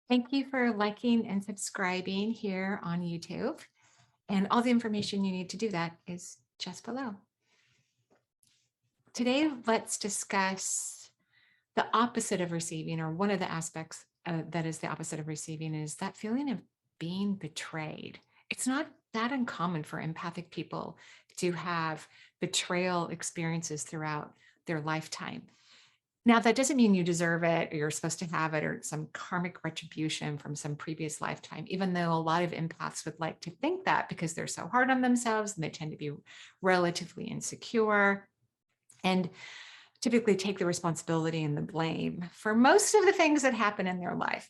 Thank you for liking and subscribing here on YouTube. And all the information you need to do that is just below. Today, let's discuss the opposite of receiving, or one of the aspects that is the opposite of receiving, is that feeling of being betrayed. It's not that uncommon for empathic people to have betrayal experiences throughout their lifetime. Now, that doesn't mean you deserve it or you're supposed to have it or some karmic retribution from some previous lifetime, even though a lot of empaths would like to think that because they're so hard on themselves and they tend to be relatively insecure and typically take the responsibility and the blame for most of the things that happen in their life.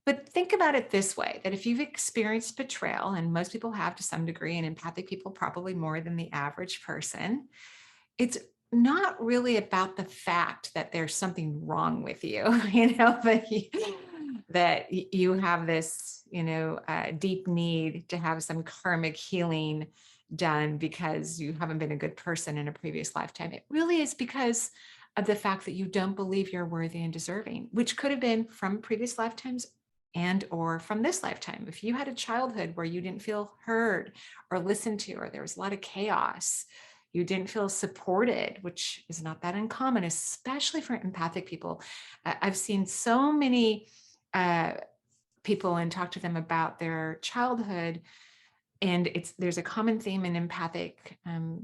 But think about it this way, that if you've experienced betrayal, and most people have to some degree, and empathic people probably more than the average person, it's not really about the fact that there's something wrong with you, that you have this, deep need to have some karmic healing done because you haven't been a good person in a previous lifetime. It really is because of the fact that you don't believe you're worthy and deserving, which could have been from previous lifetimes and or from this lifetime. If you had a childhood where you didn't feel heard or listened to, or there was a lot of chaos, you didn't feel supported, which is not that uncommon, especially for empathic people. I've seen so many people and talk to them about their childhood, and there's a common theme in empathic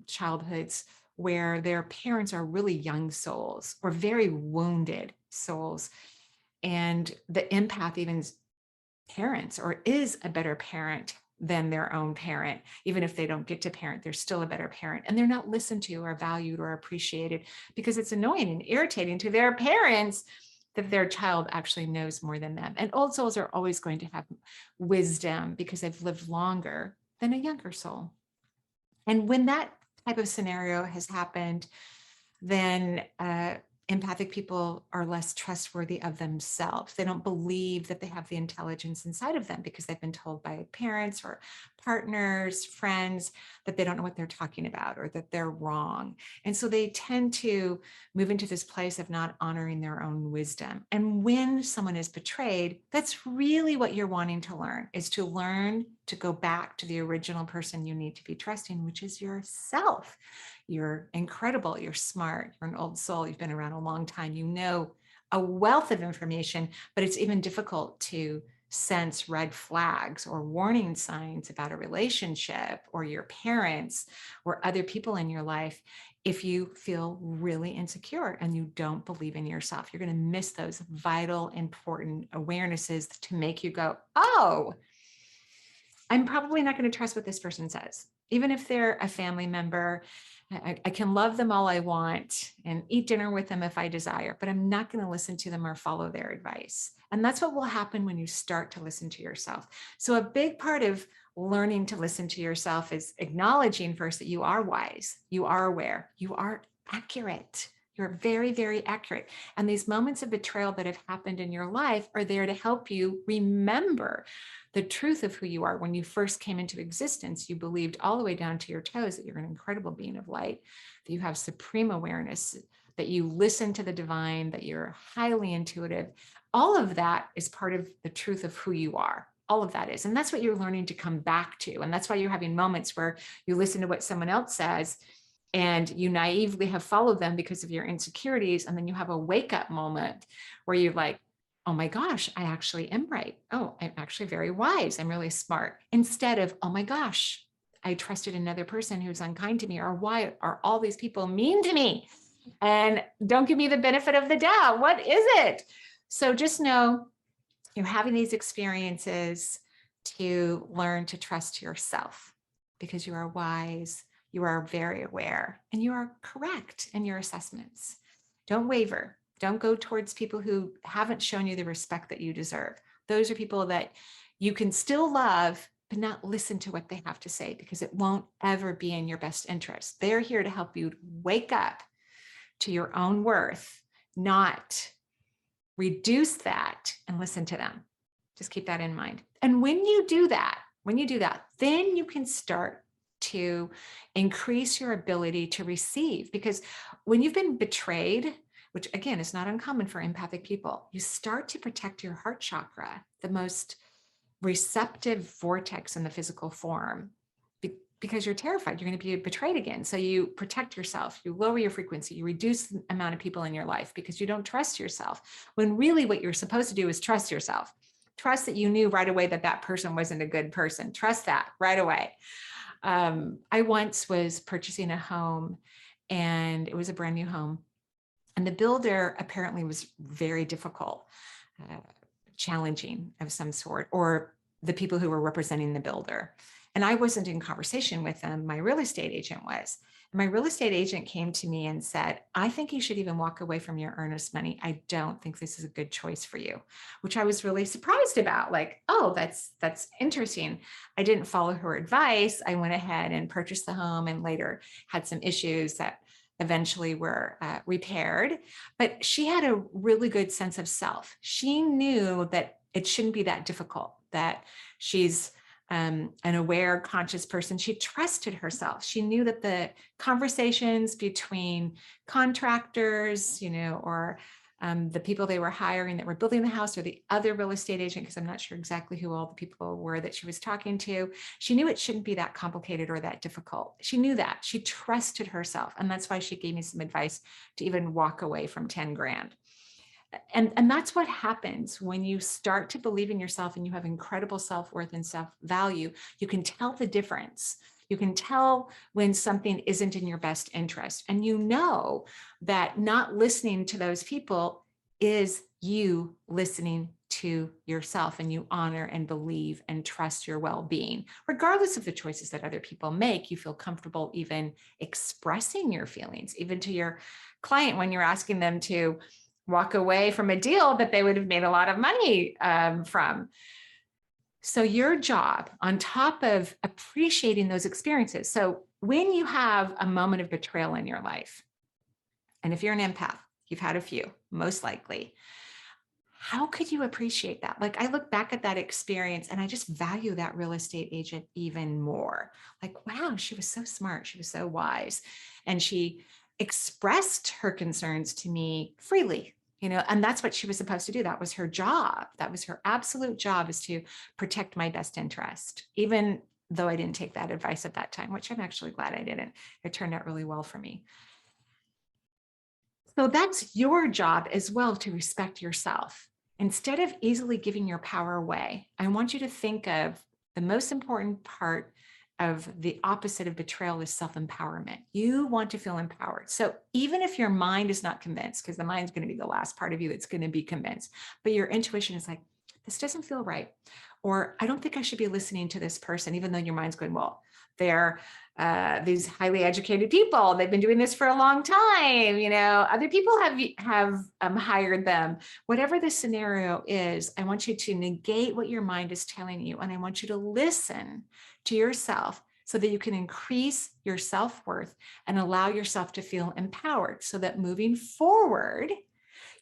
childhoods where their parents are really young souls or very wounded souls, and the empath even parents or is a better parent than their own parent. Even if they don't get to parent, they're still a better parent, and they're not listened to or valued or appreciated because it's annoying and irritating to their parents that their child actually knows more than them. And old souls are always going to have wisdom because they've lived longer than a younger soul. And when that type of scenario has happened, then empathic people are less trustworthy of themselves. They don't believe that they have the intelligence inside of them because they've been told by parents or partners, friends, that they don't know what they're talking about or that they're wrong. And so they tend to move into this place of not honoring their own wisdom. And when someone is betrayed, that's really what you're wanting to learn, is to learn to go back to the original person you need to be trusting, which is yourself. You're incredible, you're smart, you're an old soul, you've been around a long time, you know a wealth of information, but it's even difficult to sense red flags or warning signs about a relationship or your parents or other people in your life if you feel really insecure and you don't believe in yourself. You're going to miss those vital, important awarenesses to make you go, oh, I'm probably not going to trust what this person says. Even if they're a family member, I can love them all I want and eat dinner with them if I desire, but I'm not going to listen to them or follow their advice. And that's what will happen when you start to listen to yourself. So a big part of learning to listen to yourself is acknowledging first that you are wise, you are aware, you are accurate. You're very, very accurate. And these moments of betrayal that have happened in your life are there to help you remember the truth of who you are. When you first came into existence, you believed all the way down to your toes that you're an incredible being of light, that you have supreme awareness, that you listen to the divine, that you're highly intuitive. All of that is part of the truth of who you are. All of that is. And that's what you're learning to come back to. And that's why you're having moments where you listen to what someone else says and you naively have followed them because of your insecurities. And then you have a wake up moment where you're like, oh my gosh, I actually am right. Oh, I'm actually very wise. I'm really smart. Instead of, oh my gosh, I trusted another person who's unkind to me, or why are all these people mean to me and don't give me the benefit of the doubt? What is it? So just know you're having these experiences to learn to trust yourself because you are wise, you are very aware, and you are correct in your assessments. Don't waver. Don't go towards people who haven't shown you the respect that you deserve. Those are people that you can still love, but not listen to what they have to say because it won't ever be in your best interest. They're here to help you wake up to your own worth, not reduce that and listen to them. Just keep that in mind. And when you do that, then you can start to increase your ability to receive. Because when you've been betrayed, which again is not uncommon for empathic people, you start to protect your heart chakra, the most receptive vortex in the physical form, because you're terrified you're going to be betrayed again. So you protect yourself, you lower your frequency, you reduce the amount of people in your life because you don't trust yourself, when really what you're supposed to do is trust yourself. Trust that you knew right away that that person wasn't a good person. Trust that right away. I once was purchasing a home, and it was a brand new home, and the builder apparently was very difficult, uh, challenging of some sort, or the people who were representing the builder. And I wasn't in conversation with them. My real estate agent was. And my real estate agent came to me and said, I think you should even walk away from your earnest money. I don't think this is a good choice for you, which I was really surprised about. Like, oh, that's interesting. I didn't follow her advice. I went ahead and purchased the home, and later had some issues that eventually were repaired. But she had a really good sense of self. She knew that it shouldn't be that difficult, that she's an aware, conscious person. She trusted herself. She knew that the conversations between contractors, or the people they were hiring that were building the house, or the other real estate agent, because I'm not sure exactly who all the people were that she was talking to. She knew it shouldn't be that complicated or that difficult. She knew that. She trusted herself. And that's why she gave me some advice to even walk away from 10 grand. And that's what happens when you start to believe in yourself and you have incredible self-worth and self-value. You can tell the difference. You can tell when something isn't in your best interest. And you know that not listening to those people is you listening to yourself, and you honor and believe and trust your well-being. Regardless of the choices that other people make, you feel comfortable even expressing your feelings, even to your client when you're asking them to walk away from a deal that they would have made a lot of money from. So your job, on top of appreciating those experiences, so when you have a moment of betrayal in your life, and if you're an empath, you've had a few, most likely, how could you appreciate that? Like, I look back at that experience and I just value that real estate agent even more. Like, wow, she was so smart. She was so wise. And she expressed her concerns to me freely, and that's what she was supposed to do. That was her job. That was her absolute job, is to protect my best interest, even though I didn't take that advice at that time, which I'm actually glad I didn't. It turned out really well for me. So that's your job as well, to respect yourself. Instead of easily giving your power away, I want you to think of the most important part of the opposite of betrayal is self-empowerment. You want to feel empowered. So even if your mind is not convinced, because the mind's going to be the last part of you that's going to be convinced, but your intuition is like, this doesn't feel right. Or I don't think I should be listening to this person, even though your mind's going, well, they're these highly educated people. They've been doing this for a long time. Other people have hired them. Whatever the scenario is, I want you to negate what your mind is telling you, and I want you to listen to yourself so that you can increase your self-worth and allow yourself to feel empowered, so that moving forward,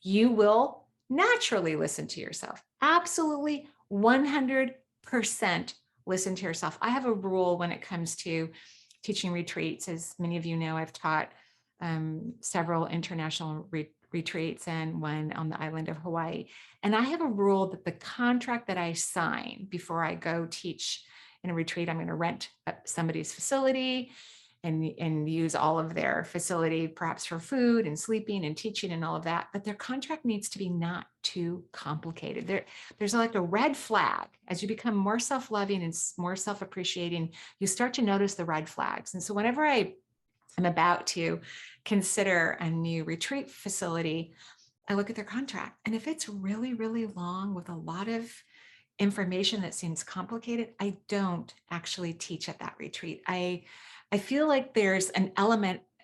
you will naturally listen to yourself. Absolutely 100% listen to yourself. I have a rule when it comes to teaching retreats. As many of you know, I've taught several international retreats and one on the island of Hawaii. And I have a rule that the contract that I sign before I go teach in a retreat, I'm going to rent somebody's facility and use all of their facility, perhaps for food and sleeping and teaching and all of that. But their contract needs to be not too complicated. There's like a red flag. As you become more self-loving and more self-appreciating, you start to notice the red flags. And so whenever I am about to consider a new retreat facility, I look at their contract. And if it's really, really long with a lot of information that seems complicated, I don't actually teach at that retreat. I feel like there's an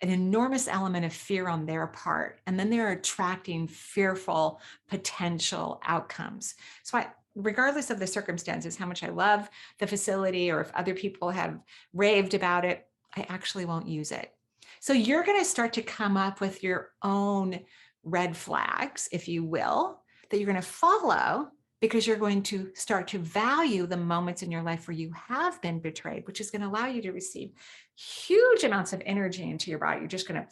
enormous element of fear on their part, and then they're attracting fearful potential outcomes. So regardless of the circumstances, how much I love the facility, or if other people have raved about it, I actually won't use it. So you're going to start to come up with your own red flags, if you will, that you're going to follow, because you're going to start to value the moments in your life where you have been betrayed, which is going to allow you to receive huge amounts of energy into your body. You're just going to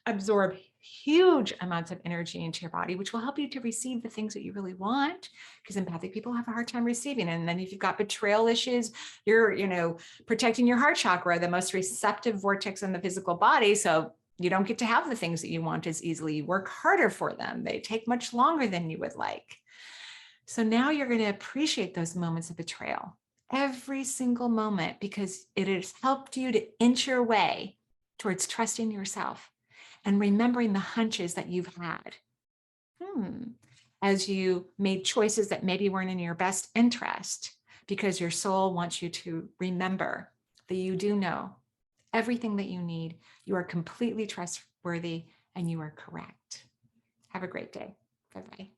absorb huge amounts of energy into your body, which will help you to receive the things that you really want, because empathic people have a hard time receiving. And then if you've got betrayal issues, you're, protecting your heart chakra, the most receptive vortex in the physical body. So you don't get to have the things that you want as easily. You work harder for them. They take much longer than you would like. So now you're going to appreciate those moments of betrayal, every single moment, because it has helped you to inch your way towards trusting yourself and remembering the hunches that you've had. As you made choices that maybe weren't in your best interest, because your soul wants you to remember that you do know everything that you need. You are completely trustworthy and you are correct. Have a great day. Bye-bye.